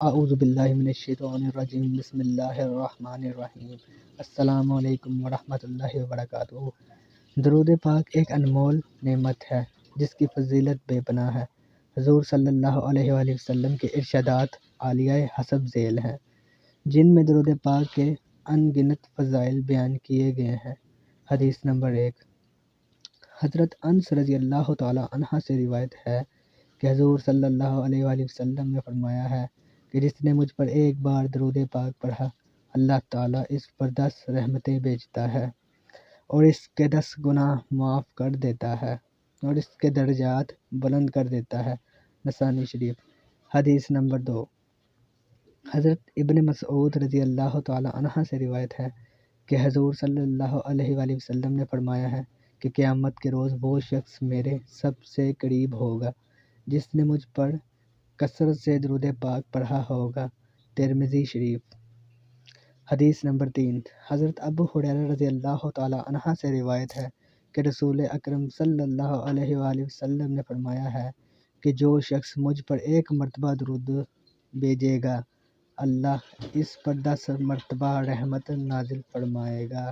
اعوذ باللہ من الشیطان الرجیم بسم اللہ الرحمن الرحیم السلام علیکم ورحمۃ اللہ وبرکاتہ۔ درود پاک ایک انمول نعمت ہے جس کی فضیلت بے پناہ ہے۔ حضور صلی اللہ علیہ وآلہ وسلم کے ارشادات عالیہ حسب ذیل ہیں، جن میں درود پاک کے ان گنت فضائل بیان کیے گئے ہیں۔ حدیث نمبر 1، حضرت انس رضی اللہ تعالی عنہ سے روایت ہے کہ حضور صلی اللہ علیہ وآلہ وسلم نے فرمایا ہے کہ جس نے مجھ پر ایک بار درود پاک پڑھا، اللہ تعالیٰ اس پر 10 رحمتیں بھیجتا ہے اور اس کے 10 گناہ معاف کر دیتا ہے اور اس کے درجات بلند کر دیتا ہے۔ نسائی شریف۔ حدیث نمبر 2، حضرت ابن مسعود رضی اللہ تعالی عنہ سے روایت ہے کہ حضور صلی اللہ علیہ وآلہ وسلم نے فرمایا ہے کہ قیامت کے روز وہ شخص میرے سب سے قریب ہوگا جس نے مجھ پر کثرت سے درود پاک پڑھا ہوگا۔ ترمذی شریف۔ حدیث نمبر 3، حضرت ابو ہریرہ رضی اللہ تعالی عنہ سے روایت ہے کہ رسول اکرم صلی اللہ علیہ وآلہ وسلم نے فرمایا ہے کہ جو شخص مجھ پر ایک مرتبہ درود بھیجے گا، اللہ اس پر 10 مرتبہ رحمت نازل فرمائے گا۔